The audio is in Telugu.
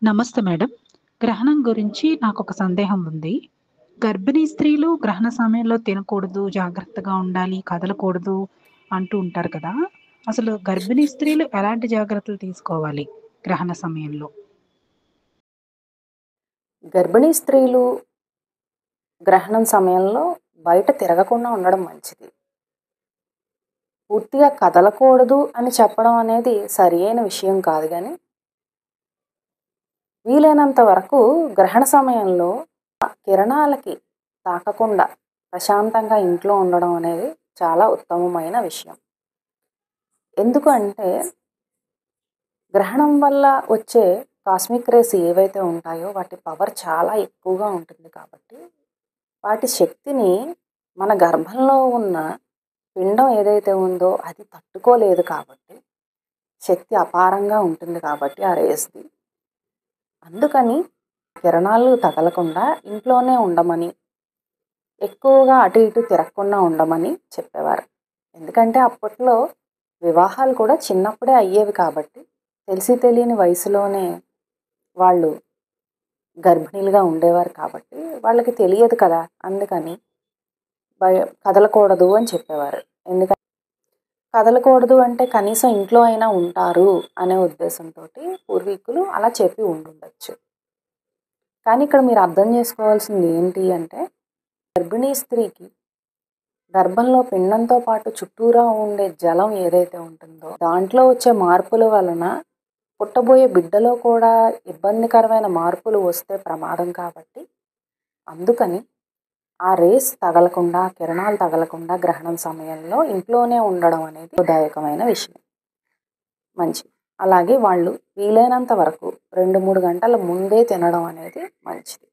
నమస్తే మేడం. గ్రహణం గురించి నాకొక సందేహం ఉంది. గర్భిణీ స్త్రీలు గ్రహణ సమయంలో తినకూడదు, జాగ్రత్తగా ఉండాలి, కదలకూడదు అంటూ ఉంటారు కదా! అసలు గర్భిణీ స్త్రీలు ఎలాంటి జాగ్రత్తలు తీసుకోవాలి గ్రహణ సమయంలో? గర్భిణీ స్త్రీలు గ్రహణం సమయంలో బయట తిరగకుండా ఉండడం మంచిది. పూర్తిగా కదలకూడదు అని చెప్పడం అనేది సరియైన విషయం కాదు గానీ, వీలైనంత వరకు గ్రహణ సమయంలో కిరణాలకి తాకకుండా ప్రశాంతంగా ఇంట్లో ఉండడం అనేది చాలా ఉత్తమమైన విషయం. ఎందుకు అంటే, గ్రహణం వల్ల వచ్చే కాస్మిక్ రేస్ ఏవైతే ఉంటాయో వాటి పవర్ చాలా ఎక్కువగా ఉంటుంది కాబట్టి, వాటి శక్తిని మన గర్భంలో ఉన్న పిండం ఏదైతే ఉందో అది తట్టుకోలేదు కాబట్టి, శక్తి అపారంగా ఉంటుంది కాబట్టి ఆ రేస్‌ది. అందుకని కిరణాలు తగలకుండా ఇంట్లోనే ఉండమని, ఎక్కువగా అటు ఇటు తిరగకుండా ఉండమని చెప్పేవారు. ఎందుకంటే అప్పట్లో వివాహాలు కూడా చిన్నప్పుడే అయ్యేవి కాబట్టి, తెలిసి తెలియని వయసులోనే వాళ్ళు గర్భిణీలుగా ఉండేవారు కాబట్టి, వాళ్ళకి తెలియదు కదా! అందుకని కదలకూడదు అని చెప్పేవారు. కదలకూడదు అంటే కనీసం ఇంట్లో అయినా ఉంటారు అనే ఉద్దేశంతోటి పూర్వీకులు అలా చెప్పి ఉండుండొచ్చు. కానీ ఇక్కడ మీరు అర్థం చేసుకోవాల్సింది ఏంటి అంటే, గర్భిణీ స్త్రీకి గర్భంలో పిండంతో పాటు చుట్టూరా ఉండే జలం ఏదైతే ఉంటుందో దాంట్లో వచ్చే మార్పుల వలన పుట్టబోయే బిడ్డలో కూడా ఇబ్బందికరమైన మార్పులు వస్తే ప్రమాదం కాబట్టి, అందుకని ఆ రేస్ తగలకుండా, కిరణాలు తగలకుండా గ్రహణం సమయంలో ఇంట్లోనే ఉండడం అనేది ఉదాయకమైన విషయం. మంచిది. అలాగే వాళ్ళు వీలైనంత వరకు 2, 3 గంటల ముందే తినడం అనేది మంచిది.